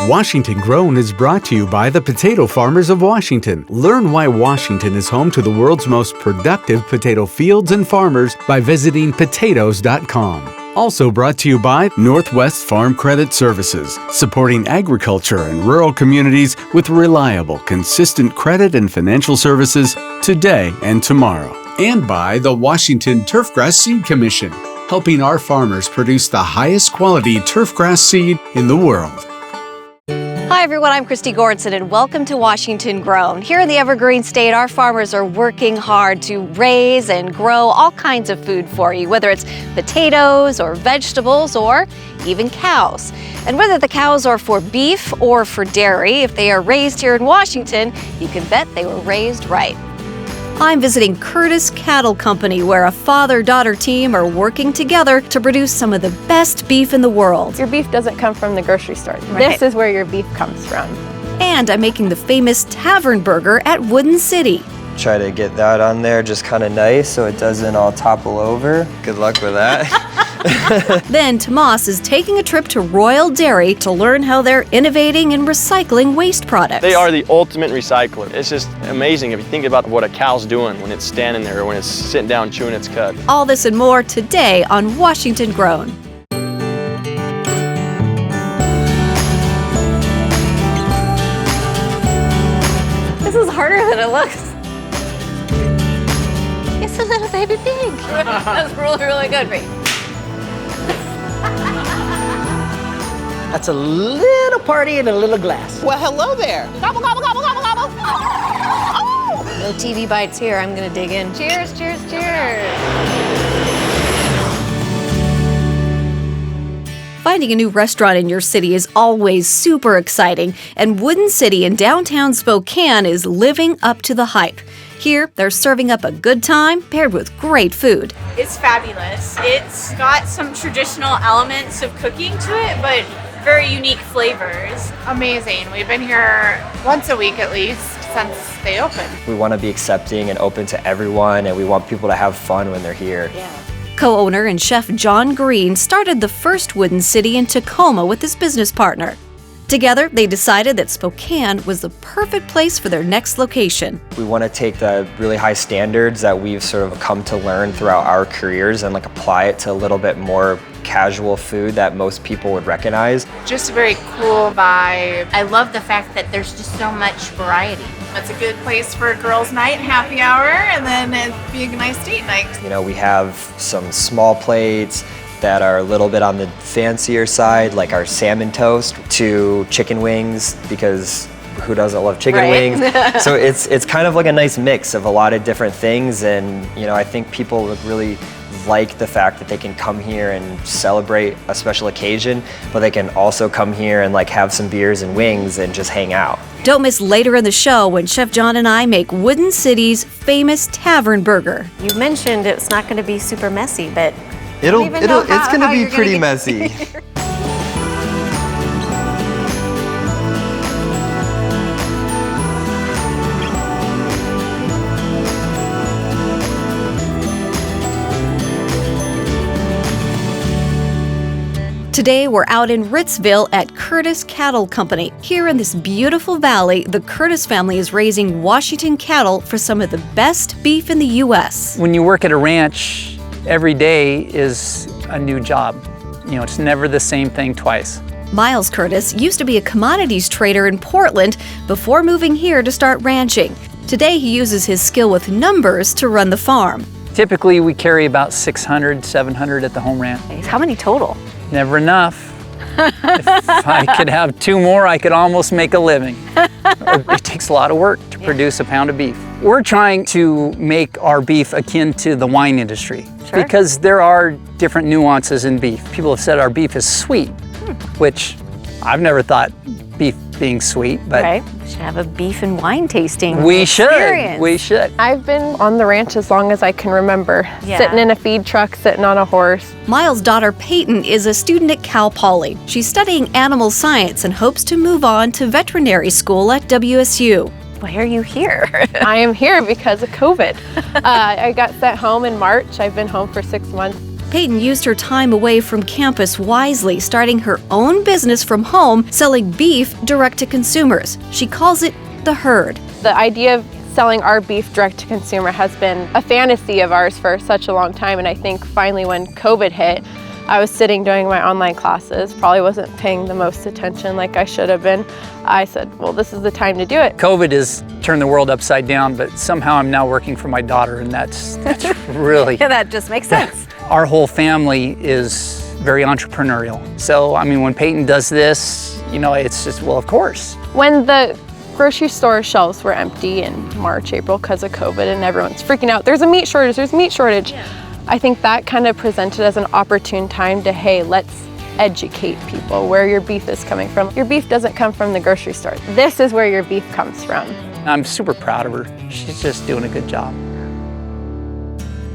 Washington Grown is brought to you by the potato farmers of Washington. Learn why Washington is home to the world's most productive potato fields and farmers by visiting potatoes.com. Also brought to you by Northwest Farm Credit Services, supporting agriculture and rural communities with reliable, consistent credit and financial services today and tomorrow. And by the Washington Turfgrass Seed Commission, helping our farmers produce the highest quality turfgrass seed in the world. Hi everyone, I'm Christy Gordson and welcome to Washington Grown. Here in the Evergreen State, our farmers are working hard to raise and grow all kinds of food for you, whether it's potatoes or vegetables or even cows. And whether the cows are for beef or for dairy, if they are raised here in Washington, you can bet they were raised right. I'm visiting Curtis Cattle Company, where a father-daughter team are working together to produce some of the best beef in the world. Your beef doesn't come from the grocery store. Right. This is where your beef comes from. And I'm making the famous Tavern burger at Wooden City. Try to get that on there just kind of nice so it doesn't all topple over. Good luck with that. Then Tomas is taking a trip to Royal Dairy to learn how they're innovating and recycling waste products. They are the ultimate recycler. It's just amazing if you think about what a cow's doing when it's standing there or when it's sitting down chewing its cud. All this and more today on Washington Grown. This is harder than it looks. It's a little baby pig. That's really, really good, Pete. That's a little party in a little glass. Well, hello there. Gobble, gobble, gobble, gobble, gobble. Oh! No TV bites here. I'm gonna dig in. Cheers, cheers, cheers. Finding a new restaurant in your city is always super exciting, and Wooden City in downtown Spokane is living up to the hype. Here, they're serving up a good time paired with great food. It's fabulous. It's got some traditional elements of cooking to it, but very unique flavors. Amazing. We've been here once a week at least since they opened. We want to be accepting and open to everyone, and we want people to have fun when they're here. Yeah. Co-owner and chef John Green started the first Wooden City in Tacoma with his business partner. Together, they decided that Spokane was the perfect place for their next location. We want to take the really high standards that we've sort of come to learn throughout our careers and apply it to a little bit more casual food that most people would recognize. Just a very cool vibe. I love the fact that there's just so much variety. It's a good place for a girls' night, happy hour, and then it'd be a nice date night. You know, we have some small plates that are a little bit on the fancier side, like our salmon toast, to chicken wings, because who doesn't love chicken wings? So it's kind of like a nice mix of a lot of different things, and you know, I think people would really like the fact that they can come here and celebrate a special occasion, but they can also come here and have some beers and wings and just hang out. Don't miss later in the show when Chef John and I make Wooden City's famous Tavern burger. You mentioned it's not going to be super messy, but It's gonna be pretty messy. Today, we're out in Ritzville at Curtis Cattle Company. Here in this beautiful valley, the Curtis family is raising Washington cattle for some of the best beef in the U.S. When you work at a ranch, every day is a new job. You know, it's never the same thing twice. Miles Curtis used to be a commodities trader in Portland before moving here to start ranching. Today, he uses his skill with numbers to run the farm. Typically, we carry about 600, 700 at the home ranch. How many total? Never enough. If I could have 2 more, I could almost make a living. It takes a lot of work to produce a pound of beef. We're trying to make our beef akin to the wine industry because there are different nuances in beef. People have said our beef is sweet, which I've never thought beef being sweet, but we should have a beef and wine tasting We should. I've been on the ranch as long as I can remember. Sitting in a feed truck, sitting on a horse. Miles' daughter Peyton is a student at Cal Poly. She's studying animal science and hopes to move on to veterinary school at WSU. Why are you here? I am here because of COVID. I got sent home in March. I've been home for 6 months. Peyton used her time away from campus wisely, starting her own business from home, selling beef direct to consumers. She calls it the herd. The idea of selling our beef direct to consumer has been a fantasy of ours for such a long time, and I think finally when COVID hit, I was sitting doing my online classes, probably wasn't paying the most attention like I should have been. I said, well, this is the time to do it. COVID has turned the world upside down, but somehow I'm now working for my daughter, and that's really... Yeah, that just makes sense. Our whole family is very entrepreneurial. So, I mean, when Peyton does this, you know, it's just, well, of course. When the grocery store shelves were empty in March, April because of COVID and everyone's freaking out, there's a meat shortage, Yeah. I think that kind of presented as an opportune time to, hey, let's educate people where your beef is coming from. Your beef doesn't come from the grocery store. This is where your beef comes from. I'm super proud of her. She's just doing a good job.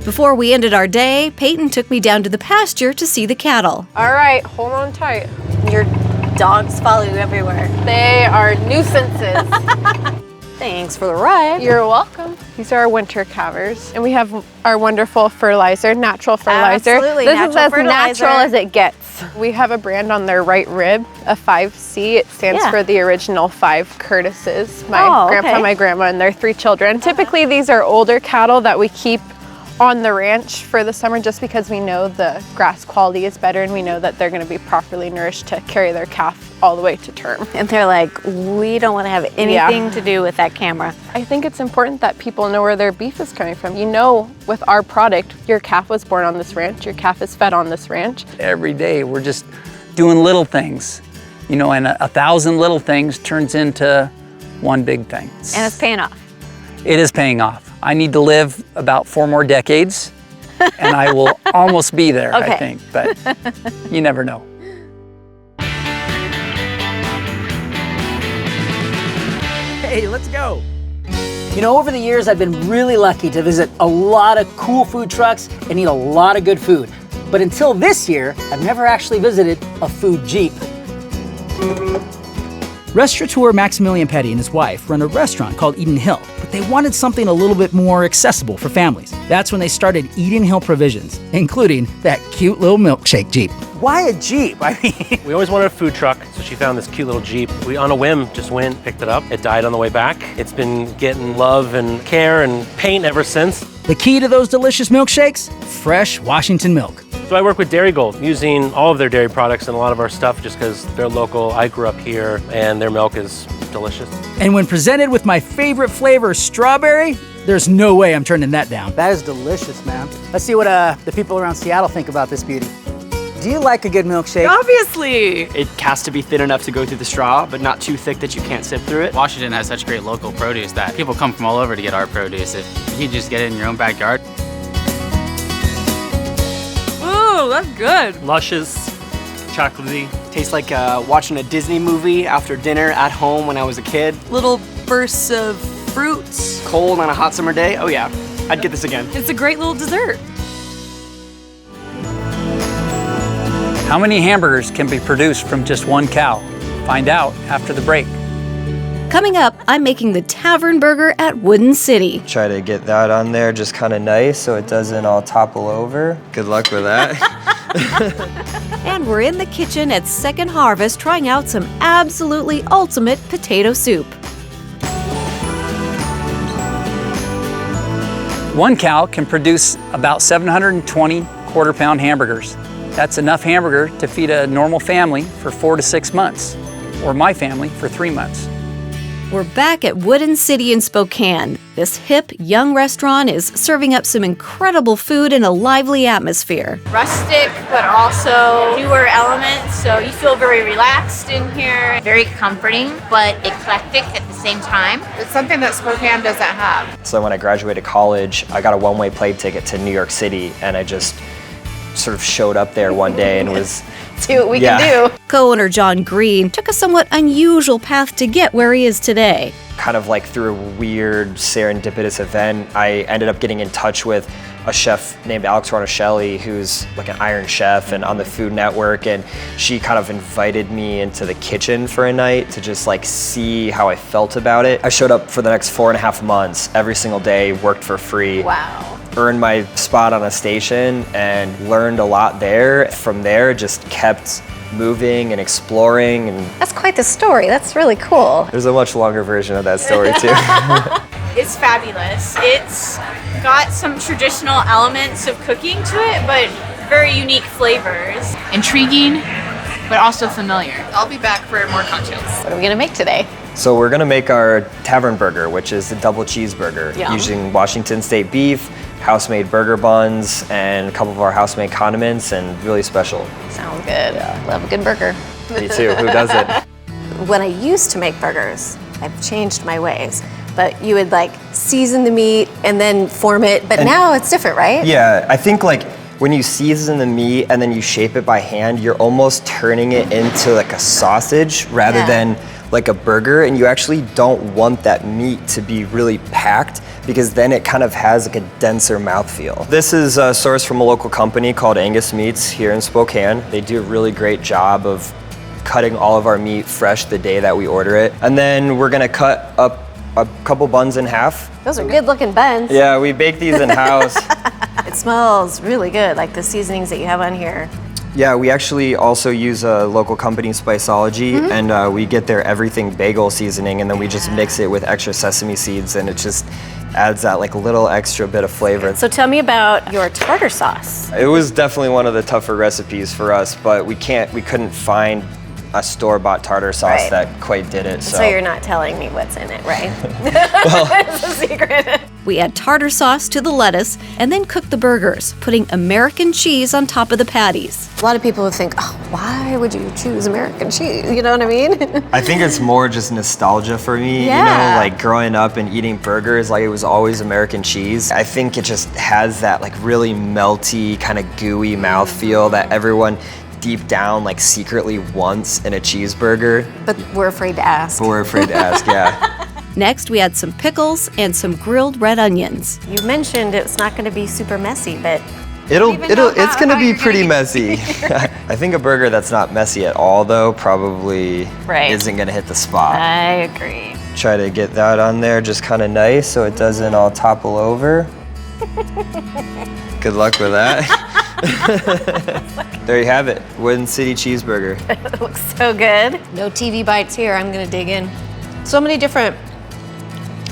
Before we ended our day, Peyton took me down to the pasture to see the cattle. All right, hold on tight. Your dogs follow you everywhere. They are nuisances. Thanks for the ride. You're welcome. These are our winter calvers, and we have our wonderful fertilizer, natural fertilizer. Absolutely, this natural is as fertilizer. natural as it gets. We have a brand on their right rib, a 5C. It stands for the original 5 Curtises. My grandpa, my grandma, and their 3 children. Typically, these are older cattle that we keep on the ranch for the summer just because we know the grass quality is better and we know that they're going to be properly nourished to carry their calf all the way to term. And they're like, we don't want to have anything to do with that camera. I think it's important that people know where their beef is coming from. You know, with our product, your calf was born on this ranch, your calf is fed on this ranch. Every day we're just doing little things, you know, and 1,000 little things turns into one big thing. And it's paying off. It is paying off. I need to live about 4 more decades and I will almost be there, I think, but you never know. Hey, let's go. You know, over the years, I've been really lucky to visit a lot of cool food trucks and eat a lot of good food. But until this year, I've never actually visited a food Jeep. Restaurateur Maximilian Petty and his wife run a restaurant called Eden Hill, but they wanted something a little bit more accessible for families. That's when they started Eden Hill Provisions, including that cute little milkshake Jeep. Why a Jeep? I mean, we always wanted a food truck, so she found this cute little Jeep. We, on a whim, just went, picked it up. It died on the way back. It's been getting love and care and paint ever since. The key to those delicious milkshakes? Fresh Washington milk. So I work with Dairy Gold, using all of their dairy products and a lot of our stuff just because they're local. I grew up here and their milk is delicious. And when presented with my favorite flavor, strawberry, there's no way I'm turning that down. That is delicious, man. Let's see what the people around Seattle think about this beauty. Do you like a good milkshake? Obviously! It has to be thin enough to go through the straw, but not too thick that you can't sip through it. Washington has such great local produce that people come from all over to get our produce. If you just get it in your own backyard. Ooh, that's good. Luscious, chocolatey. Tastes like watching a Disney movie after dinner at home when I was a kid. Little bursts of fruits. Cold on a hot summer day. Oh yeah, I'd get this again. It's a great little dessert. How many hamburgers can be produced from just one cow? Find out after the break. Coming up, I'm making the Tavern burger at Wooden City. Try to get that on there just kind of nice so it doesn't all topple over. Good luck with that. And we're in the kitchen at Second Harvest trying out some absolutely ultimate potato soup. One cow can produce about 720 quarter-pound hamburgers. That's enough hamburger to feed a normal family for 4 to 6 months, or my family for 3 months. We're back at Wooden City in Spokane. This hip, young restaurant is serving up some incredible food in a lively atmosphere. Rustic, but also newer elements, so you feel very relaxed in here. Very comforting, but eclectic at the same time. It's something that Spokane doesn't have. So when I graduated college, I got a one-way plane ticket to New York City, and I just sort of showed up there one day and was... See what we can do. Co-owner John Green took a somewhat unusual path to get where he is today. Kind of like through a weird serendipitous event, I ended up getting in touch with a chef named Alex Ronochelli, who's like an Iron Chef and on the Food Network, and she kind of invited me into the kitchen for a night to just like see how I felt about it. I showed up for the next 4.5 months, every single day, worked for free. Wow. earned my spot on a station and learned a lot there. From there, just kept moving and exploring. And that's quite the story. That's really cool. There's a much longer version of that story too. It's fabulous. It's got some traditional elements of cooking to it, but very unique flavors. Intriguing, but also familiar. I'll be back for more cocktails. What are we gonna make today? So we're gonna make our Tavern burger, which is a double cheeseburger, using Washington State beef, house-made burger buns, and a couple of our house-made condiments, and really special. Sounds good. Yeah. Love a good burger. Me too, who doesn't? When I used to make burgers, I've changed my ways. But you would like season the meat and then form it, but now it's different, right? Yeah, I think like when you season the meat and then you shape it by hand, you're almost turning it into like a sausage rather than like a burger, and you actually don't want that meat to be really packed because then it kind of has like a denser mouthfeel. This is sourced from a local company called Angus Meats here in Spokane. They do a really great job of cutting all of our meat fresh the day that we order it. And then we're gonna cut up a couple buns in half. Those are good looking buns. Yeah, we bake these in-house. It smells really good, like the seasonings that you have on here. Yeah, we actually also use a local company, Spiceology, and we get their everything bagel seasoning, and then we just mix it with extra sesame seeds, and it just adds that like little extra bit of flavor. So tell me about your tartar sauce. It was definitely one of the tougher recipes for us, but we couldn't find a store-bought tartar sauce that quite did it. So you're not telling me what's in it, right? It's a secret. We add tartar sauce to the lettuce and then cook the burgers, putting American cheese on top of the patties. A lot of people would think, oh, why would you choose American cheese? You know what I mean? I think it's more just nostalgia for me, you know, like growing up and eating burgers, like it was always American cheese. I think it just has that like really melty, kind of gooey mouthfeel that everyone deep down like secretly wants in a cheeseburger. But we're afraid to ask. But we're afraid to ask, yeah. Next, we add some pickles and some grilled red onions. You mentioned it's not going to be super messy, but it's gonna be pretty messy. I think a burger that's not messy at all though probably isn't gonna hit the spot. I agree. Try to get that on there just kind of nice so it doesn't all topple over. Good luck with that. There you have it, Wooden City cheeseburger. It looks so good. No TV bites here, I'm gonna dig in. So many different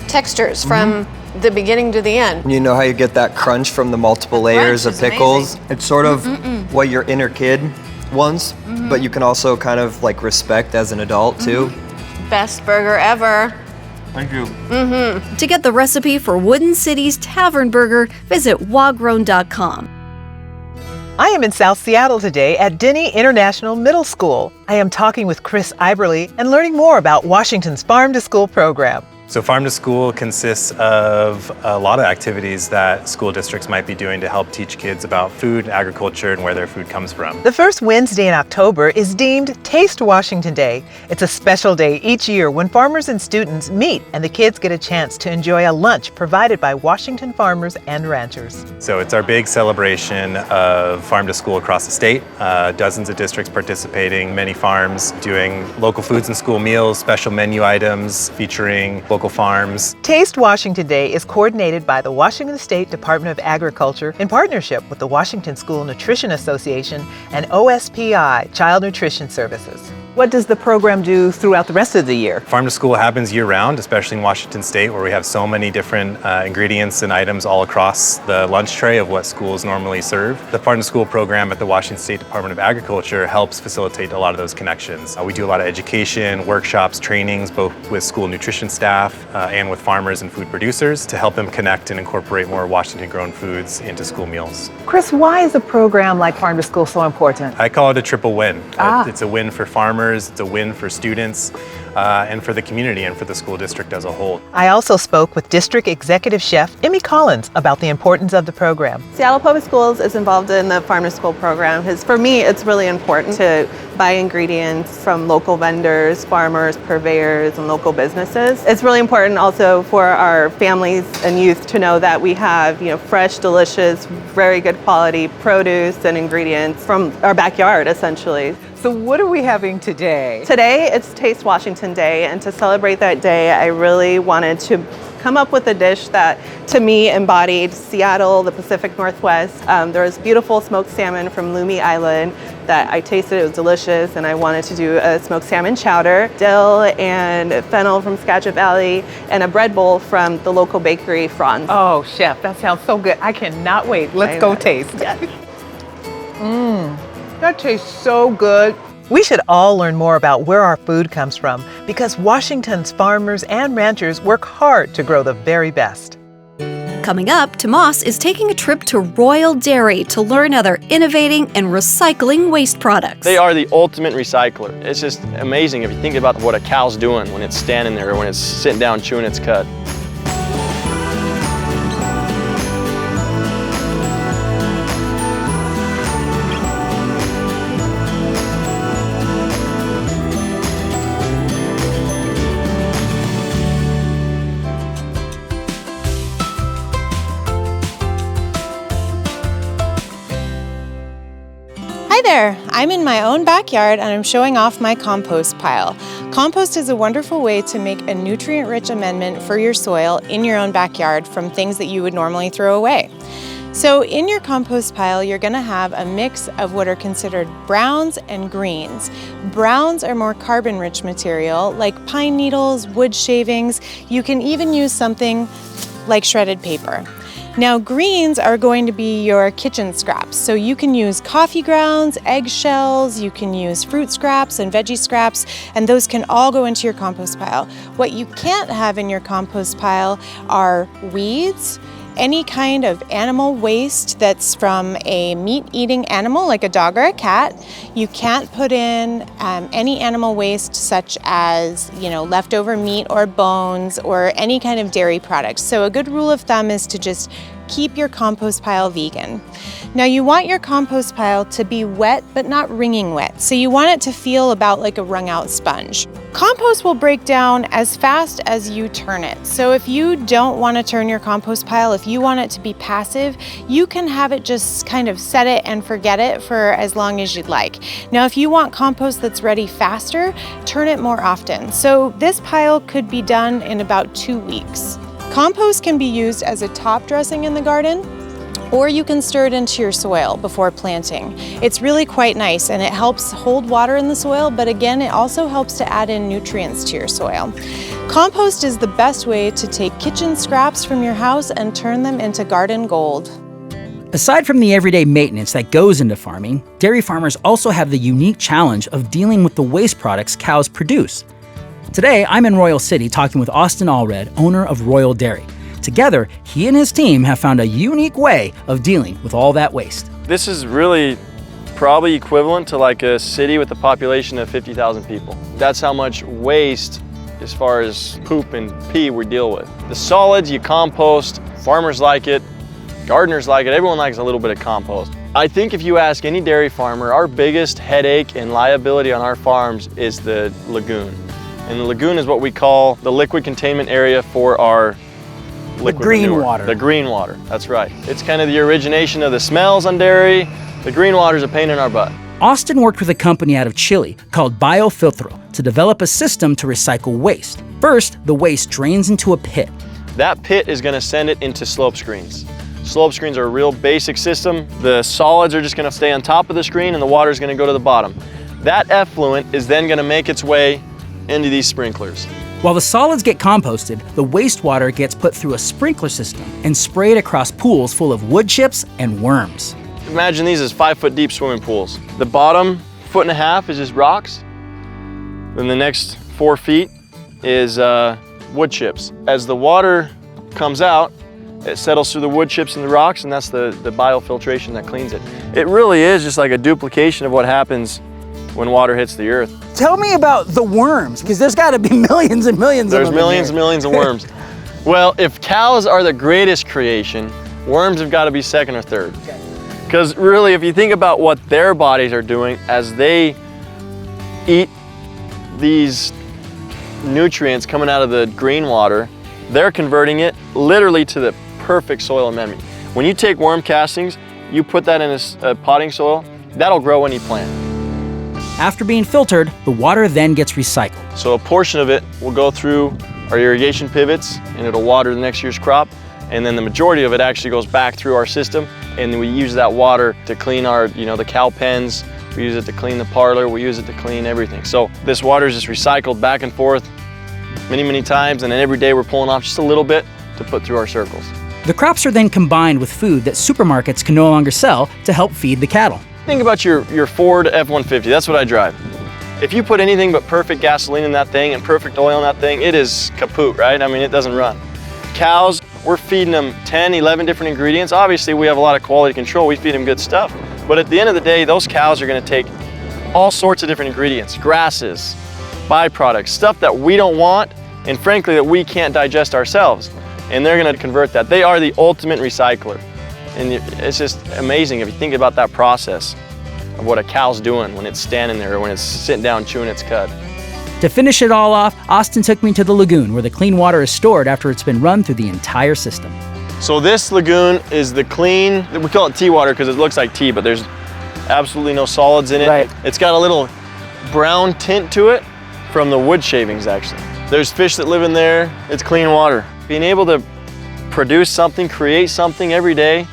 textures from the beginning to the end. You know how you get that crunch from the multiple layers of pickles? Amazing. It's sort of what your inner kid wants, but you can also kind of like respect as an adult too. Best burger ever. Thank you. To get the recipe for Wooden City's Tavern Burger, visit wagrown.com. I am in South Seattle today at Denny International Middle School. I am talking with Chris Iberly and learning more about Washington's Farm to School program. So Farm to School consists of a lot of activities that school districts might be doing to help teach kids about food, agriculture, and where their food comes from. The first Wednesday in October is deemed Taste Washington Day. It's a special day each year when farmers and students meet and the kids get a chance to enjoy a lunch provided by Washington farmers and ranchers. So it's our big celebration of Farm to School across the state. Dozens of districts participating, many farms doing local foods and school meals, special menu items featuring local farms. Taste Washington Day is coordinated by the Washington State Department of Agriculture in partnership with the Washington School Nutrition Association and OSPI Child Nutrition Services. What does the program do throughout the rest of the year? Farm to School happens year-round, especially in Washington State, where we have so many different ingredients and items all across the lunch tray of what schools normally serve. The Farm to School program at the Washington State Department of Agriculture helps facilitate a lot of those connections. We do a lot of education, workshops, trainings, both with school nutrition staff and with farmers and food producers to help them connect and incorporate more Washington-grown foods into school meals. Chris, why is a program like Farm to School so important? I call it a triple win. It's a win for farmers, it's a win for students, and for the community and for the school district as a whole. I also spoke with District Executive Chef Emmy Collins about the importance of the program. Seattle Public Schools is involved in the Farm to School program because for me it's really important to buy ingredients from local vendors, farmers, purveyors, and local businesses. It's really important also for our families and youth to know that we have, fresh, delicious, very good quality produce and ingredients from our backyard, essentially. So what are we having today? Today, it's Taste Washington Day, and to celebrate that day, I really wanted to come up with a dish that, to me, embodied Seattle, the Pacific Northwest. There was beautiful smoked salmon from Loomy Island that I tasted. It was delicious, and I wanted to do a smoked salmon chowder, dill and fennel from Skagit Valley, and a bread bowl from the local bakery, Franz. Oh, chef, that sounds so good. I cannot wait. Let's go taste. That tastes so good. We should all learn more about where our food comes from because Washington's farmers and ranchers work hard to grow the very best. Coming up, Tomas is taking a trip to Royal Dairy to learn how they're innovating and recycling waste products. They are the ultimate recycler. It's just amazing if you think about what a cow's doing when it's standing there or when it's sitting down chewing its cud. Hi there, I'm in my own backyard and I'm showing off my compost pile. Compost is a wonderful way to make a nutrient-rich amendment for your soil in your own backyard from things that you would normally throw away. So in your compost pile, you're gonna have a mix of what are considered browns and greens. Browns are more carbon-rich material like pine needles, wood shavings. You can even use something like shredded paper. Now greens are going to be your kitchen scraps. So you can use coffee grounds, eggshells, you can use fruit scraps and veggie scraps, and those can all go into your compost pile. What you can't have in your compost pile are weeds, any kind of animal waste that's from a meat-eating animal like a dog or a cat. You can't put in any animal waste such as, leftover meat or bones or any kind of dairy products. So a good rule of thumb is to just keep your compost pile vegan. Now you want your compost pile to be wet but not wringing wet. So you want it to feel about like a wrung out sponge. Compost will break down as fast as you turn it. So if you don't want to turn your compost pile, if you want it to be passive, you can have it just kind of set it and forget it for as long as you'd like. Now if you want compost that's ready faster, turn it more often. So this pile could be done in about 2 weeks. Compost can be used as a top dressing in the garden, or you can stir it into your soil before planting. It's really quite nice and it helps hold water in the soil, but again, it also helps to add in nutrients to your soil. Compost is the best way to take kitchen scraps from your house and turn them into garden gold. Aside from the everyday maintenance that goes into farming, dairy farmers also have the unique challenge of dealing with the waste products cows produce. Today, I'm in Royal City talking with Austin Allred, owner of Royal Dairy. Together, he and his team have found a unique way of dealing with all that waste. This is really probably equivalent to like a city with a population of 50,000 people. That's how much waste as far as poop and pee we deal with. The solids you compost, farmers like it, gardeners like it, everyone likes a little bit of compost. I think if you ask any dairy farmer, our biggest headache and liability on our farms is the lagoon. And the lagoon is what we call the liquid containment area for our liquid green manure. water. The green water, that's right. It's kind of the origination of the smells on dairy. The green water is a pain in our butt. Austin worked with a company out of Chile called Biofiltro to develop a system to recycle waste. First, the waste drains into a pit. That pit is going to send it into slope screens. Slope screens are a real basic system. The solids are just going to stay on top of the screen and the water is going to go to the bottom. That effluent is then going to make its way into these sprinklers. While the solids get composted, the wastewater gets put through a sprinkler system and sprayed across pools full of wood chips and worms. Imagine these as 5-foot deep swimming pools. The bottom 1.5 feet is just rocks. Then the next 4 feet is wood chips. As the water comes out, it settles through the wood chips and the rocks, and that's the biofiltration that cleans it. It really is just like a duplication of what happens when water hits the earth. Tell me about the worms, because there's got to be millions and millions of them. There's millions and millions of worms. Well, if cows are the greatest creation, worms have got to be second or third. Because really, if you think about what their bodies are doing as they eat these nutrients coming out of the green water, they're converting it literally to the perfect soil amendment. When you take worm castings, you put that in a potting soil, that'll grow any plant. After being filtered, the water then gets recycled. So a portion of it will go through our irrigation pivots, and it'll water the next year's crop. And then the majority of it actually goes back through our system, and then we use that water to clean our, the cow pens. We use it to clean the parlor. We use it to clean everything. So this water is just recycled back and forth many, many times, and then every day we're pulling off just a little bit to put through our circles. The crops are then combined with food that supermarkets can no longer sell to help feed the cattle. Think about your Ford F-150. That's what I drive. If you put anything but perfect gasoline in that thing and perfect oil in that thing, it is kaput, right? I mean, it doesn't run. Cows, we're feeding them 10, 11 different ingredients. Obviously, we have a lot of quality control. We feed them good stuff. But at the end of the day, those cows are going to take all sorts of different ingredients, grasses, byproducts, stuff that we don't want, and frankly, that we can't digest ourselves. And they're going to convert that. They are the ultimate recycler. And it's just amazing if you think about that process of what a cow's doing when it's standing there or when it's sitting down chewing its cud. To finish it all off, Austin took me to the lagoon where the clean water is stored after it's been run through the entire system. So this lagoon is the clean, we call it tea water because it looks like tea, but there's absolutely no solids in it. Right. It's got a little brown tint to it from the wood shavings, actually. There's fish that live in there. It's clean water. Being able to produce something, create something every day,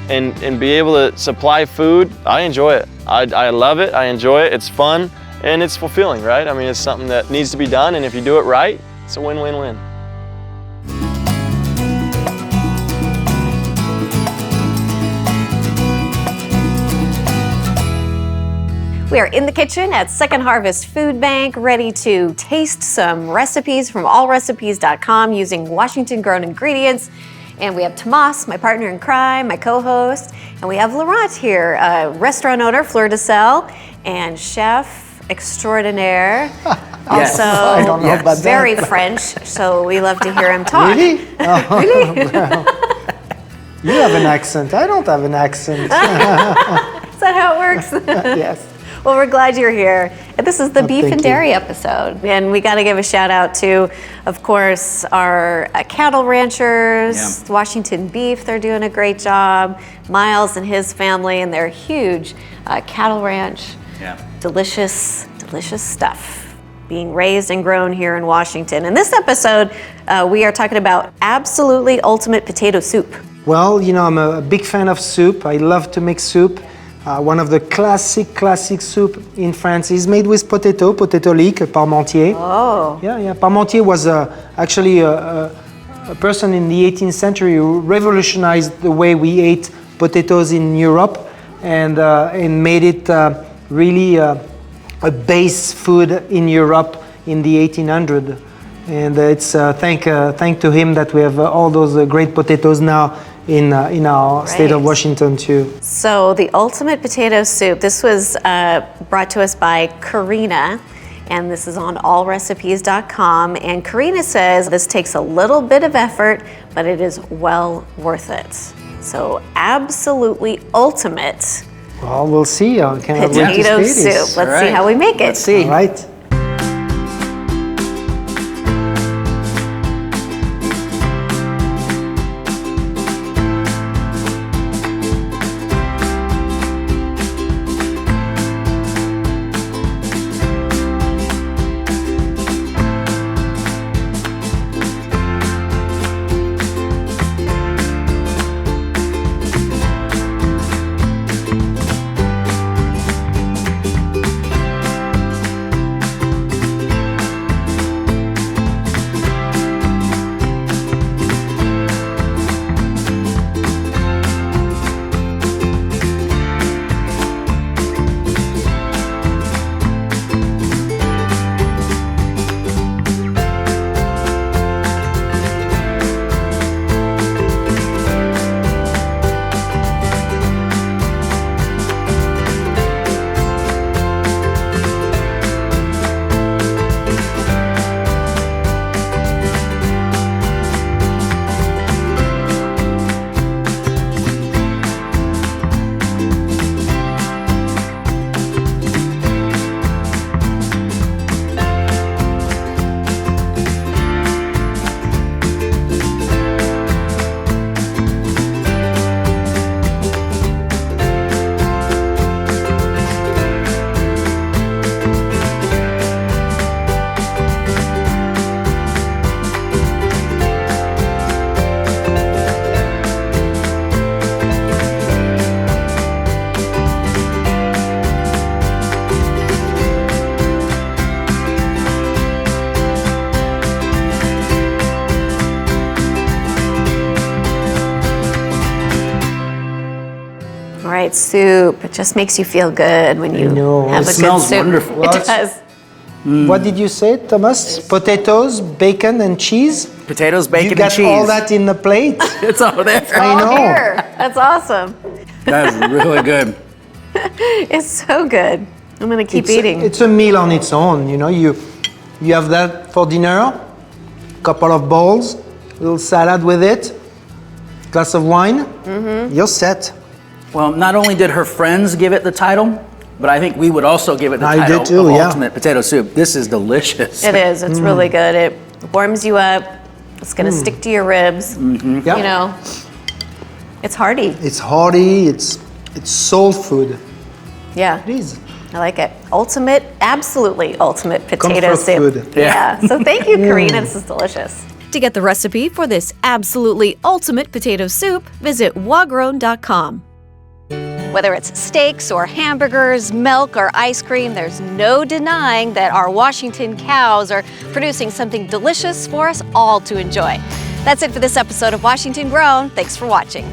and be able to supply food, I enjoy it. I love it, I enjoy it, it's fun, and it's fulfilling, right? I mean, it's something that needs to be done, and if you do it right, it's a win-win-win. We are in the kitchen at Second Harvest Food Bank, ready to taste some recipes from allrecipes.com using Washington-grown ingredients. And we have Tomas, my partner in crime, my co-host, and we have Laurent here, restaurant owner, Fleur de Sel, and chef extraordinaire. Yes. Also, I don't know about very that. French, so we love to hear him talk. Really? Oh, Really? well. You have an accent. I don't have an accent. Is that how it works? Yes. Well, we're glad you're here. And this is the beef thank and you. dairy episode. And we got to give a shout out to, of course, our cattle ranchers, Washington Beef. They're doing a great job. Miles and his family and their huge cattle ranch. Yeah. Delicious, delicious stuff being raised and grown here in Washington. In this episode, we are talking about absolutely ultimate potato soup. Well, I'm a big fan of soup. I love to make soup. One of the classic soup in France is made with potato leek, parmentier. Oh. Yeah. Parmentier was actually a person in the 18th century who revolutionized the way we ate potatoes in Europe and made it really a base food in Europe in the 1800s. And it's thank to him that we have all those great potatoes now in our state of Washington too. So the ultimate potato soup, this was brought to us by Karina, and this is on allrecipes.com. And Karina says this takes a little bit of effort, but it is well worth it. So absolutely ultimate Well, we'll see. I cannot wait to potato taste this. soup. Let's see how we make it. Let's see. All right. right soup. It just makes you feel good when you have a good smells soup. wonderful. It does. What did you say, Thomas? Potatoes, bacon, and cheese? Potatoes, bacon, You got and cheese. all that in the plate? It's all there. I know. Here. That's awesome. That is really good. It's so good. I'm gonna keep eating. It's a meal on its own. You know, you have that for dinner, couple of bowls, little salad with it, glass of wine. You're set. Well, not only did her friends give it the title, but I think we would also give it the I title did too, of yeah. Ultimate Potato Soup. This is delicious. It is. It's really good. It warms you up. It's gonna stick to your ribs. You know, it's hearty. It's hearty. It's soul food. Yeah. It is. I like it. Ultimate, absolutely ultimate potato Comfort soup. food. Yeah. So thank you, Karina. This is delicious. To get the recipe for this absolutely ultimate potato soup, visit wagrown.com. Whether it's steaks or hamburgers, milk or ice cream, there's no denying that our Washington cows are producing something delicious for us all to enjoy. That's it for this episode of Washington Grown. Thanks for watching.